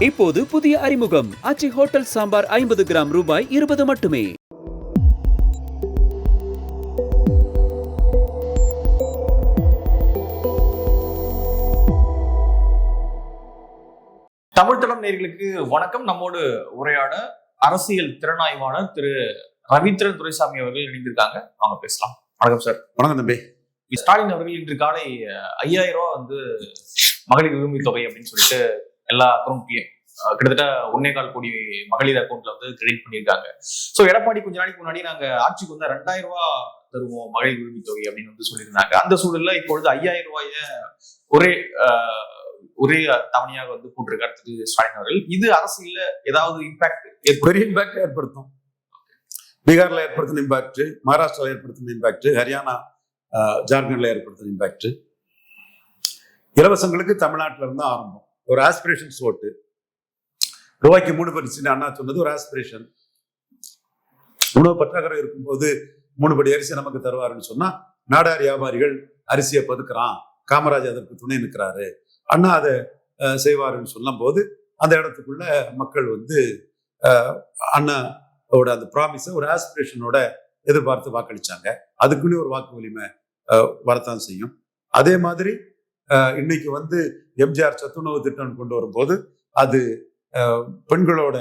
இப்போது புதிய அறிமுகம் ஆச்சி ஹோட்டல் சாம்பார் 50 கிராம் ரூபாய் 20 மட்டுமே. தமிழ் தளம் நேயர்களுக்கு வணக்கம். நம்மோடு உரையாட அரசியல் திறனாய்வாளர் திரு ரவீந்திரன் துரைசாமி அவர்கள் இணைந்திருக்காங்க. அவங்க பேசலாம். வணக்கம் சார். வணக்கம் தம்பி. ஸ்டாலின் அவர்கள் இன்று காலை 5000 ரூபாய் வந்து மகளிர் உரிமை தொகை அப்படின்னு சொல்லிட்டு எல்லா அக்கௌண்ட்லயும் கிட்டத்தட்ட 1.25 கோடி மகளிர் அக்கௌண்ட்ல வந்து கிரெடிட் பண்ணியிருக்காங்க. ஸோ எடப்பாடி கொஞ்ச நாளைக்கு முன்னாடி நாங்க ஆட்சிக்கு வந்து 2000 ரூபாய் தருவோம் மகளிர் உரிமை தொகை அப்படின்னு வந்து சொல்லியிருந்தாங்க. அந்த சூழல்ல இப்பொழுது 5000 ரூபாய ஒரே தவணையாக வந்து போட்டிருக்காரு திரு ஸ்டாலின் அவர்கள். இது அரசியல்ல ஏதாவது பெரிய இம்பாக்ட் ஏற்படுத்தும். பீகார்ல ஏற்படுத்தின இம்பாக்ட், மகாராஷ்டிரால ஏற்படுத்தின இம்பாக்ட், ஹரியானா ஜார்க்கண்ட்ல ஏற்படுத்தின இம்பாக்ட். இலவசங்களுக்கு தமிழ்நாட்டில இருந்து ஆரம்பம். ஒரு ஆஸ்பிரேஷன்ஸ் ஓட்டு. ரூபாய்க்கு 3 பரிசு அண்ணா சொன்னது ஒரு ஆஸ்பிரேஷன். உணவு பற்றாக்குறை இருக்கும்போது 3 படி அரிசி நமக்கு தருவாருன்னு சொன்னா நாடார் வியாபாரிகள் அரிசியை பதுக்குறான், காமராஜ் அதற்கு துணை நிற்கிறாரு, அண்ணா அதை செய்வாருன்னு சொல்லும் போது அந்த இடத்துக்குள்ள மக்கள் வந்து அண்ணாவோட அந்த ப்ராமிஸை ஒரு ஆஸ்பிரேஷனோட எதிர்பார்த்து வாக்களிச்சாங்க. அதுக்குன்னு ஒரு வாக்கு வலிமை வரத்தான் செய்யும். அதே மாதிரி இன்னைக்கு வந்து எம்ஜிஆர் சத்துணவு திட்டம் கொண்டு வரும்போது அது பெண்களோட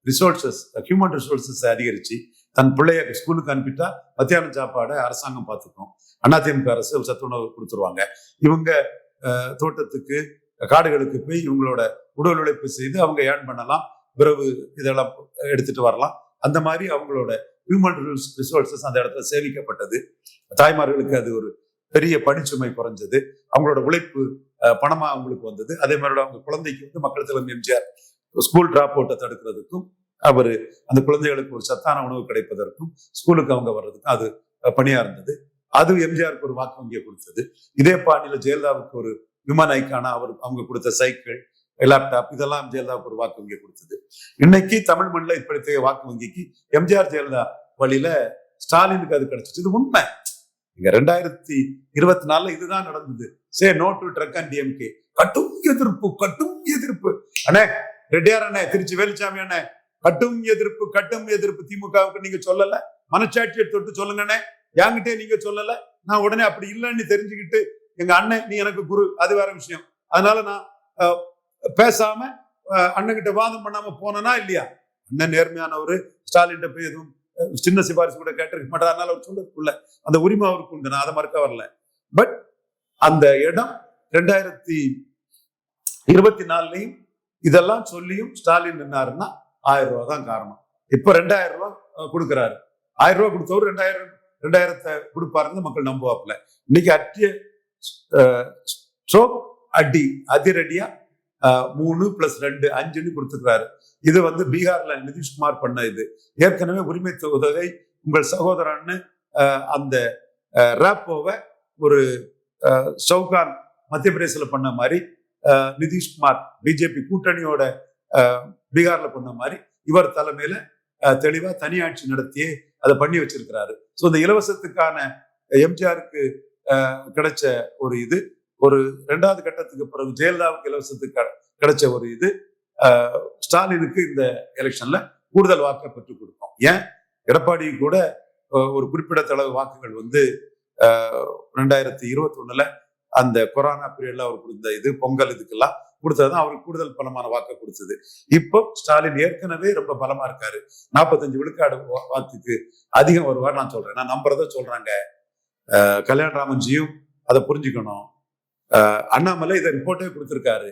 ரிசோர்சஸ், ஹியூமன் ரிசோர்சஸ் அதிகரிச்சு தன் பிள்ளைய ஸ்கூலுக்கு அனுப்பிட்டா மத்தியான சாப்பாடை அரசாங்கம் பார்த்துக்கும். அதிமுக அரசு சத்துணவு கொடுத்துருவாங்க. இவங்க தோட்டத்துக்கு காடுகளுக்கு போய் இவங்களோட உடல் உழைப்பு செய்து அவங்க ஏர்ன் பண்ணலாம், பிறகு இதெல்லாம் எடுத்துட்டு வரலாம். அந்த மாதிரி அவங்களோட ஹியூமன் ரிசோர்சஸ் அந்த இடத்துல சேமிக்கப்பட்டது. தாய்மார்களுக்கு அது ஒரு பெரிய பணிச்சுமை குறைஞ்சது. அவங்களோட உழைப்பு பணமா அவங்களுக்கு வந்தது. அதே மாதிரி அவங்க குழந்தைக்கு வந்து மக்கள் தலைவர் எம்ஜிஆர் ஸ்கூல் டிராப் அவுட்டை தடுக்கிறதுக்கும் அவரு அந்த குழந்தைகளுக்கு ஒரு சத்தான உணவு கிடைப்பதற்கும் ஸ்கூலுக்கு அவங்க வர்றதுக்கும் அது பணியா இருந்தது. அது எம்ஜிஆருக்கு ஒரு வாக்கு வங்கியை கொடுத்தது. இதே பாணியில ஜெயலலிதாவுக்கு ஒரு விமான ஐக்கான அவங்க கொடுத்த சைக்கிள், லேப்டாப் இதெல்லாம் ஜெயலலிதாவுக்கு ஒரு வாக்கு வங்கியை கொடுத்தது. இன்னைக்கு தமிழ் மண்ணில் இப்படித்தைய வாக்கு வங்கிக்கு எம்ஜிஆர் ஜெயலலிதா வழியில ஸ்டாலினுக்கு அது கிடைச்சிச்சு. இது உண்மை. இங்க 2024 இதுதான் நடந்தது. Say no to drug and DMK. கட்டும் எதிர்ப்பு அண்ணே, ரெட்டியார் அண்ணே, திருச்சி வேலுச்சாமி அண்ணே, கட்டும் எதிர்ப்பு திமுகவுக்கு நீங்க சொல்லல. மனச்சாட்சியை தொட்டு சொல்லுங்கண்ணே. என்கிட்டே நீங்க சொல்லல. நான் உடனே அப்படி இல்லைன்னு தெரிஞ்சுக்கிட்டு எங்க அண்ணன் நீ எனக்கு குரு, அது வேற விஷயம். அதனால நான் பேசாம அண்ணன் கிட்ட வாதம் பண்ணாம போனா இல்லையா? அண்ணன் நேர்மையானவரு. ஸ்டாலின் போய் எதுவும் சின்ன சிபாரிசு கூட கேட்டிருக்க மாட்டார். அதனால அவர் சொல்லக்குள்ள அந்த உரிமை அவருக்கு உண்டு. நான் அதை மறுக்க வரல. பட் அந்த இடம் 2024 இதெல்லாம் சொல்லியும் ஸ்டாலின் என்னாருன்னா 1000 ரூபாய் தான் காரணம். இப்ப 2000 ரூபாய் கொடுக்குறாரு. 1000 ரூபாய் கொடுத்தவர் 2000 கொடுப்பாருன்னு மக்கள் நம்புவாப்புல. இன்னைக்கு அதிரடியா 3 + 2 5 கொடுத்துக்கிறாரு. இது வந்து பீகார்ல நிதிஷ்குமார் பண்ண இது. ஏற்கனவே உரிமை தொகை உங்கள் சகோதரன்னு அந்த ரேப்போவை ஒரு சவுகான் மத்திய பிரதேசல பண்ண மாதிரி, நிதிஷ்குமார் பிஜேபி கூட்டணியோட பீகார்ல பண்ண மாதிரி இவர் தலைமையில தெளிவா தனியாட்சி நடத்தியே அதை பண்ணி வச்சிருக்கிறாரு. ஸோ இந்த இலவசத்துக்கான எம்ஜிஆருக்கு கிடைச்ச ஒரு இது, ஒரு 2வது கட்டத்துக்கு பிறகு ஜெயலலிதாவுக்கு இலவசத்துக்கு கிடைச்ச ஒரு இது ஸ்டாலினுக்கு இந்த எலெக்ஷன்ல கூடுதல் வாக்கை பெற்றுக் கொடுக்கும். ஏன் எடப்பாடி கூட ஒரு குறிப்பிடத்தளவு வாக்குகள் வந்து 2021 அந்த கொரோனா பீரியட்ல அவர் கொடுத்த இது பொங்கல் இதுக்கெல்லாம் கொடுத்ததுதான் அவருக்கு கூடுதல் பலமான வாக்கை கொடுத்தது. இப்போ ஸ்டாலின் ஏற்கனவே ரொம்ப பலமா இருக்காரு. 45 விழுக்காடு வாக்குக்கு அதிகம் வருவார் நான் சொல்றேன். நான் நம்புறத சொல்றாங்க. கல்யாணராமன்ஜியும் அதை புரிஞ்சுக்கணும். அண்ணாமலை இதை ரிப்போர்ட்டே கொடுத்திருக்காரு.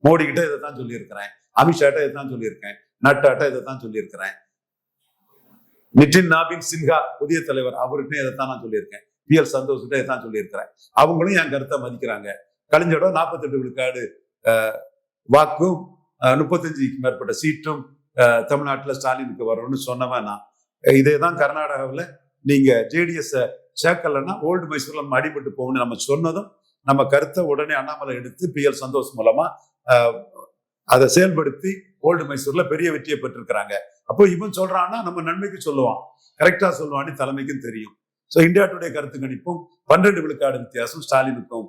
மோடி கிட்ட இதைத்தான் சொல்லியிருக்கிறேன், அமித்ஷாட்ட இதைத்தான் சொல்லியிருக்கேன், நட்டாட்ட இதைத்தான் சொல்லியிருக்கிறேன், நிதின் நாபின் சின்ஹா புதிய தலைவர் அவர்கிட்ட இதைத்தான் நான் சொல்லியிருக்கேன், PL சந்தோஷ் கிட்ட இதைத்தான் சொல்லியிருக்கிறேன். அவங்களும் என் கருத்தை மதிக்கிறாங்க. கலைஞரோட 48 விழுக்காடு வாக்கும் 35க்கு மேற்பட்ட சீட்டும் தமிழ்நாட்டுல ஸ்டாலினுக்கு வரும்னு சொன்னவன் நான். இதேதான் கர்நாடகாவில் நீங்க JDS சேர்க்கலன்னா ஓல்டு மைசூர்ல நம்ம அடிபட்டு போகணும்னு நம்ம சொன்னதும் நம்ம கருத்தை உடனே அண்ணாமலை எடுத்து PL சந்தோஷ் மூலமா அதை செயல்படுத்தி ஓல்டு மைசூர்ல பெரிய வெற்றியை பெற்றிருக்கிறாங்க. அப்போ இவன் சொல்றான்னா நம்ம நன்மைக்கு சொல்லுவான், கரெக்டா சொல்லுவான்னு தலைமைக்கும் தெரியும். ஸோ இந்தியா டுடே கருத்து கணிப்பும் 12 விழுக்காடு வித்தியாசம் ஸ்டாலினுக்கும்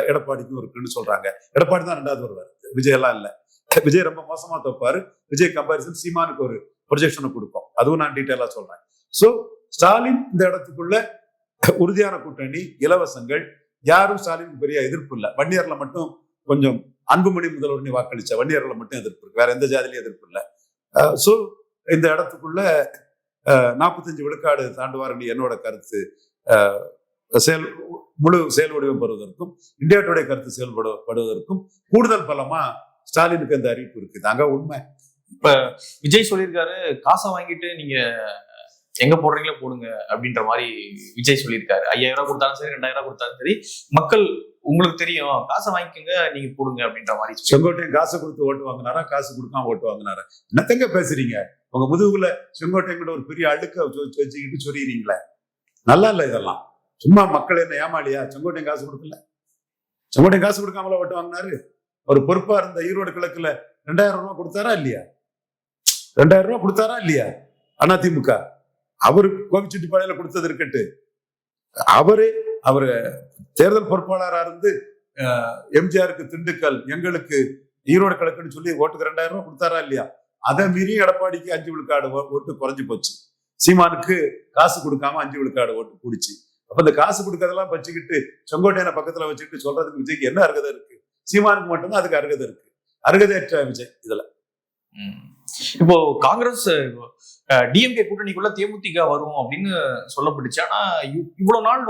எடப்பாடிக்கும் இருக்குன்னு சொல்றாங்க. எடப்பாடி தான் 2வது வருவார், விஜய் எல்லாம் இல்லை. விஜய் ரொம்ப மோசமா தோப்பாரு. விஜய் கம்பாரிசன் சீமானுக்கு ஒரு ப்ரொஜெக்ஷனை கொடுப்போம். அதுவும் நான் டீட்டெயிலா சொல்றேன். சோ ஸ்டாலின் இந்த இடத்துக்குள்ள உறுதியான கூட்டணி, இலவசங்கள், யாரும் ஸ்டாலினுக்கு பெரிய எதிர்ப்பு இல்லை. வன்னியர்ல மட்டும் கொஞ்சம் அன்புமணி முதல்வர்னு வாக்களிச்ச வன்னியர்ல மட்டும் எதிர்ப்பு இருக்கு, வேற எந்த ஜாதியிலும் எதிர்ப்பு இல்லை. சோ இந்த இடத்துக்குள்ள 45 விழுக்காடு தாண்டுவார் என்னோட கருத்து. முழு செயல் வடிவம் பெறுவதற்கும் இந்தியா டுடே கருத்து செயல்படுவதற்கும் கூடுதல் பலமா ஸ்டாலினுக்கு அந்த அறிவிப்பு இருக்கு. தாங்க உண்மை. இப்ப விஜய் சொல்லியிருக்காரு, காசை வாங்கிட்டு நீங்க எங்க போடுறீங்களோ போடுங்க அப்படின்ற மாதிரி விஜய் சொல்லியிருக்காரு. 5000 ரூபாய் கொடுத்தாலும் சரி, 2000 ரூபாய் கொடுத்தாலும் சரி, மக்கள் உங்களுக்கு தெரியும், காசை வாங்கிக்கோங்க, நீங்க போடுங்க அப்படின்ற மாதிரி. செங்கோட்டையன் காசு கொடுத்து ஓட்டு வாங்கினாரா, காசு கொடுக்காம ஓட்டு வாங்கினாரா? என்னத்தங்க பேசுறீங்க? உங்க முதுகுல செங்கோட்டையன் ஒரு பெரிய அழுக்க வச்சுக்கிட்டு சொல்லிடுறீங்களே, நல்லா இல்ல இதெல்லாம். சும்மா மக்கள் என்ன ஏமாளியா? செங்கோட்டையன் காசு கொடுக்கல, செங்கோட்டையன் காசு கொடுக்காமல ஓட்டு வாங்கினாரு. ஒரு பொறுப்பா இருந்த ஈரோடு கிழக்குல 2000 ரூபாய் கொடுத்தாரா இல்லையா? 2000 ரூபாய் கொடுத்தாரா இல்லையா அதிமுக? அவரு கோபிச்செட்டிப்பாளையில கொடுத்தது இருக்கட்டு, அவரு தேர்தல் பொறுப்பாளராக இருந்து எம்ஜிஆருக்கு திண்டுக்கல், எங்களுக்கு ஈரோடு கிழக்குன்னு சொல்லி ஓட்டுக்கு 2000 ரூபாய் கொடுத்தாரா இல்லையா? அதை மீறி எடப்பாடிக்கு 5 விழுக்காடு ஓட்டு குறைஞ்சு போச்சு. சீமானுக்கு காசு கொடுக்காம 5 விழுக்காடு ஓட்டு கூடிச்சு. அப்ப இந்த காசு கொடுக்கறதெல்லாம் வச்சுக்கிட்டு செங்கோட்டையனை பக்கத்துல வச்சுக்கிட்டு சொல்றதுக்கு விஜய்க்கு என்ன அருகதை இருக்கு? சீமானுக்கு மட்டும்தான் அதுக்கு அருகதை இருக்கு. அருகதையற்ற விஜய் இதுல. இப்போ காங்கிரஸ் டிஎம்கே கூட்டணிக்குள்ள தேமுதிக வரும் அப்படின்னு சொல்லப்பட்டுச்சு. ஆனா இவ்வளவு நாள்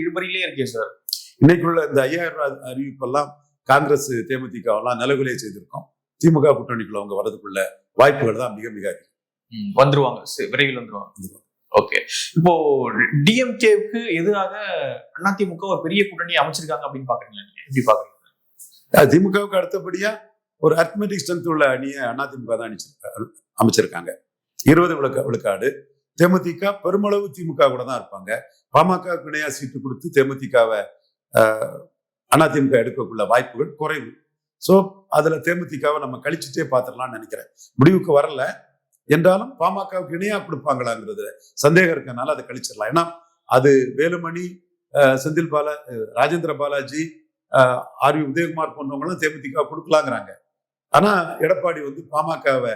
இழுபறியிலே இருக்கே சார். இன்னைக்குள்ள இந்த 5000 ரூபாய் அறிவிப்பெல்லாம் காங்கிரஸ் தேமுதிக எல்லாம் நிலவிலே செய்திருக்கோம். திமுக கூட்டணிக்குள்ள அவங்க வரதுக்குள்ள வாய்ப்புகள் தான் மிக மிக அதிகம். வந்துருவாங்க, விரைவில் வந்துருவாங்க. ஓகே, இப்போ டிஎம்கேவுக்கு எதிராக அதிமுக ஒரு பெரிய கூட்டணி அமைச்சிருக்காங்க அப்படின்னு பாக்குறீங்களா? நீங்க எப்படி பாக்குறீங்க? திமுகவுக்கு அடுத்தபடியா ஒரு அர்த்மெட்டிக் ஸ்ட்ரென்த் உள்ள அணியை அதிமுக தான் அமைச்சிருக்காங்க. 20 விழுக்காடு. தேமுதிக பெருமளவு திமுக கூட தான் இருப்பாங்க. பாமக இணையா சீட்டு கொடுத்து தேமுதிகவை அதிமுக எடுக்கக்குள்ள வாய்ப்புகள் குறைவு. சோ அதுல தேமுதிகவை நம்ம கழிச்சுட்டே பார்த்துடலாம்னு நினைக்கிறேன். முடிவுக்கு வரல என்றாலும் பாமகவுக்கு இணையா கொடுப்பாங்களாங்கிறது சந்தேகம் இருக்கனால அதை கழிச்சிடலாம். ஏன்னா அது வேலுமணி, செந்தில் ராஜேந்திர பாலாஜி, ஆர் வி உதயகுமார் போன்றவங்களும் தேமுதிக கொடுக்கலாங்கிறாங்க. ஆனா எடப்பாடி பாமகவை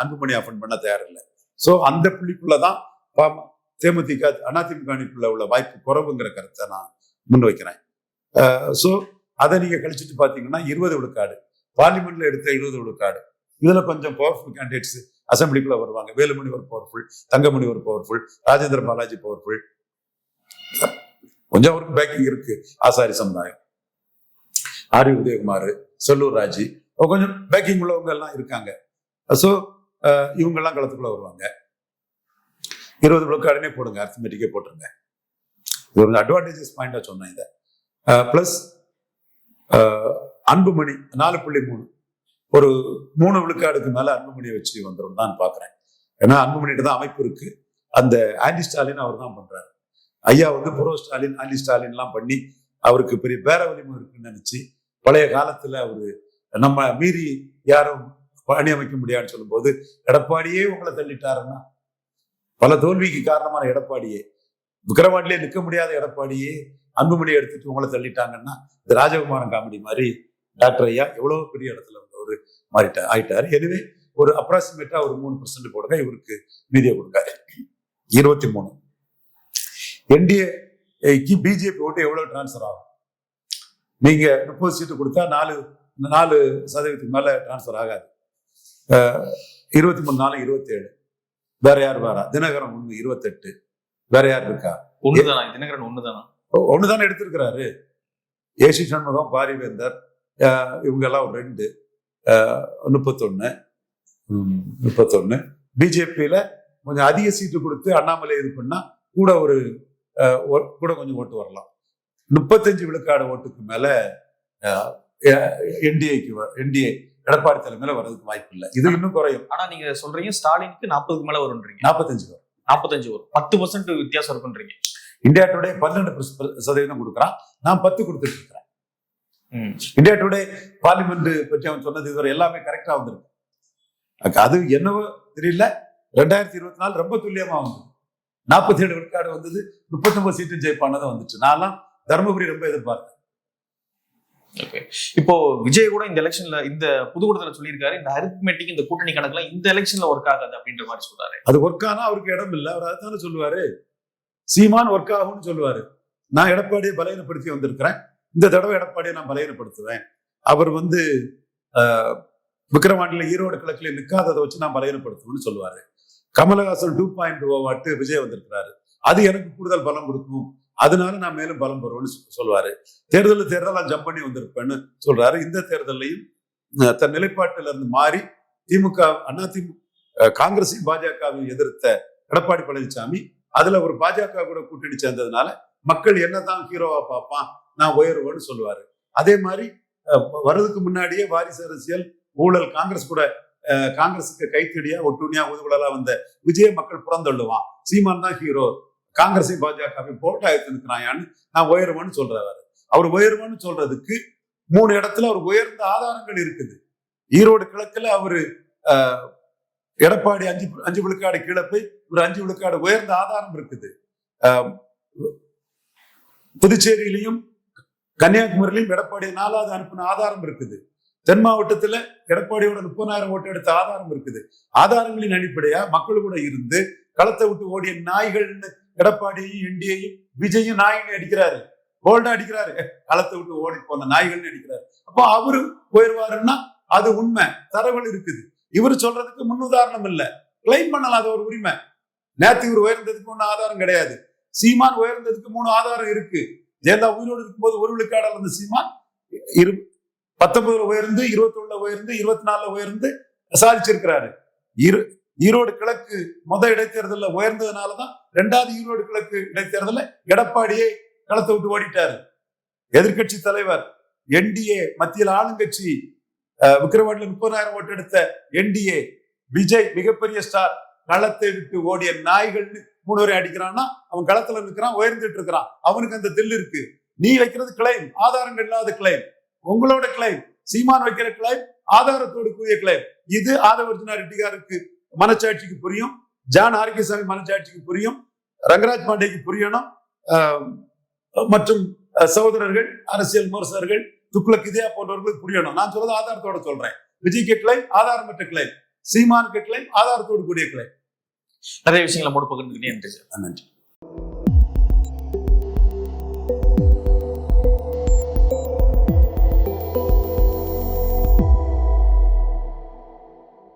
அன்புமணி அஃபண்ட் பண்ண தயாரில்லை. சோ அந்த புள்ளிக்குள்ளதான் தேமுதிக அதிமுக அணிக்குள்ள உள்ள வாய்ப்பு குறைவுங்கிற கருத்தை நான் முன்வைக்கிறேன். சோ அதை நீங்க கழிச்சுட்டு பாத்தீங்கன்னா 20 விழுக்காடு, பார்லிமெண்ட்ல எடுத்த 20 விழுக்காடு, இதுல கொஞ்சம் பவர்ஃபுல் கேண்டிடேட்ஸ் அசம்பிளிக்குள்ள வருவாங்க. வேலுமணி ஒரு பவர்ஃபுல், தங்கமணி ஒரு பவர்ஃபுல், ராஜேந்திர பாலாஜி பவர்ஃபுல், கொஞ்சம் அவருக்கு பேக்கிங் இருக்கு. ஆசாரி சமுதாயம், ஆர் வி உதயகுமார், செல்லூர் ராஜி, கொஞ்சம் பேக்கிங் உள்ளவங்க எல்லாம் இருக்காங்க. சோ இவங்க எல்லாம் களத்துக்குள்ள வருவாங்க. 20 விழுக்காடுனே போடுங்க, அர்த்தமெட்டிக்கே போட்டுருங்க. இது ஒரு அட்வான்டேஜஸ் பாயிண்டா சொன்னேன். இதை பிளஸ் அன்புமணி 4.3 ஒரு 3 விழுக்காடுக்கு மேல அன்புமணியை வச்சு வந்துடும் தான் பாக்குறேன். ஏன்னா அன்புமணிட்டு தான் அமைப்பு இருக்கு. அந்த ஆன்டி ஸ்டாலின் அவர் தான் பண்றாரு. ஐயா புரோ ஸ்டாலின், ஆன்டி ஸ்டாலின் எல்லாம் பண்ணி அவருக்கு பெரிய பேர வலிமை இருக்குன்னு நினைச்சு பழைய காலத்துல அவரு நம்ம மீறி யாரும் அணி அமைக்க முடியாதுன்னு சொல்லும் போது எடப்பாடியே உங்களை தள்ளிட்டாருன்னா, பல தோல்விக்கு காரணமான எடப்பாடியே, விக்கிரவாண்டிலே நிற்க முடியாத எடப்பாடியே அன்புமணி எடுத்துட்டு உங்களை தள்ளிட்டாங்கன்னா, இந்த ராஜகுமாரன் காமெடி மாதிரி டாக்டர் ஐயா எவ்வளவு பெரிய இடத்துல ஒரு ஆயிட்டாரு. எனவே ஒரு அப்ராக்சிமேட்டா ஒரு 3% போடுங்க, இவருக்கு மீதியை கொடுங்க. 23 என்டிஏக்கு பிஜேபி ஓட்டு எவ்வளவு டிரான்ஸ்பர் ஆகும்? நீங்க 30 சீட்டு கொடுத்தா 4% மேல டிரான்ஸ்பர் ஆகாது. 23 4 27. வேற யார் வரா? தினகரன் 1 28. வேற யார் இருக்கா? தினகரன் ஒண்ணுதானே எடுத்திருக்கிறாரு. ஏசி சண்முகம், பாரிவேந்தர், இவங்க எல்லாம் ஒரு 2 31. பிஜேபியில கொஞ்சம் அதிக சீட்டு கொடுத்து அண்ணாமலை இது பண்ணா கூட கொஞ்சம் ஓட்டு வரலாம். 35 விழுக்காடு ஓட்டுக்கு மேல என்டிஏ எடப்பாடி தலைமையில வர்றதுக்கு வாய்ப்பு இல்லை. இது இன்னும் குறையும். ஆனா நீங்க சொல்றீங்க ஸ்டாலினுக்கு 40க்கு மேல வரும்ன்றீங்க. 45 வரும். 10% வித்தியாசம் இருக்குன்றீங்க. இந்தியா டுடே 12% கொடுக்குறான், நான் 10 கொடுத்துட்டு இருக்கிறேன். இந்தியா டுடே பார்லிமெண்ட் பற்றி அவன் சொன்னது இதுவரை எல்லாமே கரெக்டா வந்திருக்கு. அது என்னவோ தெரியல, 2024 ரொம்ப துல்லியமா வந்தது. 47 விழுக்காடு வந்தது, 39 சீட்டு ஜெயிப்பானதான் வந்துச்சு. நான்லாம் தர்மபுரி ரொம்ப எதிர்பார்த்தேன். ஓகே, இப்போ விஜய் கூட இந்த எலெக்ஷன்ல இந்த புதுக்கூட்டத்துல சொல்லியிருக்காரு, இந்த அரித்மெட்டிக் இந்த கூட்டணி கணக்குல இந்த எலெக்ஷன்ல ஒர்க் ஆகாது அப்படின்ற மாதிரி சொல்றாரு. அது ஒர்க் ஆனா அவருக்கு இடம் இல்லை, அவர் அதுதானே சொல்லுவாரு. சீமான் ஒர்க் ஆகும்னு சொல்லுவாரு. நான் எடப்பாடியை பலகீனப்படுத்தி வந்திருக்கிறேன், இந்த தடவை எடப்பாடியை நான் பலகீனப்படுத்துவேன். அவர் விக்கிரவாண்டியில ஈரோடு கிழக்குல நிற்காததை வச்சு நான் பலகீனப்படுத்துவேன்னு சொல்லுவாரு. கமலஹாசன் 2.0 வாட்டு விஜய் வந்திருக்கிறாரு, அது எனக்கு கூடுதல் பலம் கொடுக்கும், அதனால நான் மேலும் பலம் பெறுவேன்னு சொல்லுவாரு. தேர்தல் நான் ஜம்ப் பண்ணி வந்திருப்பேன்னு சொல்றாரு. இந்த தேர்தலையும் தன் நிலைப்பாட்டில இருந்து மாறி திமுக காங்கிரஸையும் பாஜகவையும் எதிர்த்த எடப்பாடி பழனிசாமி அதுல ஒரு பாஜக கூட கூட்டணி சேர்ந்ததுனால மக்கள் என்னதான் ஹீரோவா பார்ப்பான், நான் உயர்வேன்னு சொல்லுவாரு. அதே மாதிரி வர்றதுக்கு முன்னாடியே வாரிசு அரசியல் ஊழல் காங்கிரஸுக்கு கைத்தடியா ஒட்டுணியா ஊதுகுழலா வந்த விஜய மக்கள் புறந்தள்ளுவான், சீமான் தான் ஹீரோ, காங்கிரஸையும் பாஜகவையும் போட்டா எடுத்து நிற்கிறாயான்னு நான் உயர்வேன்னு சொல்றாரு. அவர் உயர்வேன்னு சொல்றதுக்கு 3 இடத்துல அவர் உயர்ந்த ஆதாரங்கள் இருக்குது. ஈரோடு கிழக்குல அவரு எடப்பாடி 5 விழுக்காடு கீழே போய் ஒரு 5 விழுக்காடு உயர்ந்த ஆதாரம் இருக்குது. புதுச்சேரியிலையும் கன்னியாகுமரியிலையும் எடப்பாடி 4வது அனுப்பின ஆதாரம் இருக்குது. தென் மாவட்டத்துல எடப்பாடியோட 30,000 ஓட்டு எடுத்த ஆதாரம் இருக்குது. ஆதாரங்களின் அடிப்படையா மக்கள் கூட இருந்து களத்தை விட்டு ஓடிய நாய்கள்னு எடப்பாடியையும் என்டியையும் விஜயும் நாயின்னு அடிக்கிறாரு, போல்டா அடிக்கிறாரு, களத்தை விட்டு ஓடி போன நாய்கள்னு அடிக்கிறாரு. அப்போ அவரு உயர்வாருன்னா அது உண்மை, தரவுகள் இருக்குது. இவரு சொல்றதுக்கு முன்னுதாரணம் இல்ல, கிளைம் பண்ணலாம், அது ஒரு உரிமை. நேத்து இவர் உயர்ந்ததுக்கு ஒன்னும் ஆதாரம் கிடையாது. சீமான் உயர்ந்ததுக்கு 3 ஆதாரம் இருக்கு. ஜெயலலிதா உயிரோடு இருக்கும்போது 1 விழுக்காடால் இருந்த சீமான் 19 உயர்ந்து 21 உயர்ந்து 24 உயர்ந்து சாதிச்சிருக்கிறாரு. ஈரோடு கிழக்கு இடைத்தேர்தலில் உயர்ந்ததுனாலதான் 2வது ஈரோடு கிழக்கு இடைத்தேர்தல எடப்பாடியே களத்தை விட்டு ஓடிட்டாரு. எதிர்கட்சி தலைவர் என்டிஏ மத்தியில் ஆளுங்கட்சி விக்கிரவாண்டியில 30,000 ஓட்டு எடுத்த என்டிஏ விஜய் மிகப்பெரிய ஸ்டார் களத்தை விட்டு ஓடிய நாய்கள்னு 3 பேரை அடிக்கிறான்னா அவன் களத்துல நிற்கிறான், உயர்ந்துட்டு இருக்கிறான், அவனுக்கு அந்த தில் இருக்கு. நீ வைக்கிறது கிளைம், ஆதாரங்கள் இல்லாத கிளைம். உங்களோட கிளைம், சீமான் வைக்கிற கிளைம் ஆதாரத்தோடு கூடிய கிளைம். இது ஆதவர்ஜுனா ரெட்டிகாருக்கு மனச்சாட்சிக்கு புரியும், ஜான் ஆரோக்கியசாமி மனச்சாட்சிக்கு புரியும், ரங்கராஜ் பாண்டேக்கு புரியணும், மற்றும் சகோதரர்கள் அரசியல் விமர்சகர்கள் துக்ளக் இதயா போன்றவர்களுக்கு புரியணும். நான் சொல்றது ஆதாரத்தோட சொல்றேன். விஜய்க்கு கிளைம் ஆதாரமற்ற கிளைம், சீமானுக்கு கிளைம் ஆதாரத்தோடு கூடிய கிளைம். நிறைய விஷயங்களை மூட பகிர்ந்துக்கிட்டே நன்றி.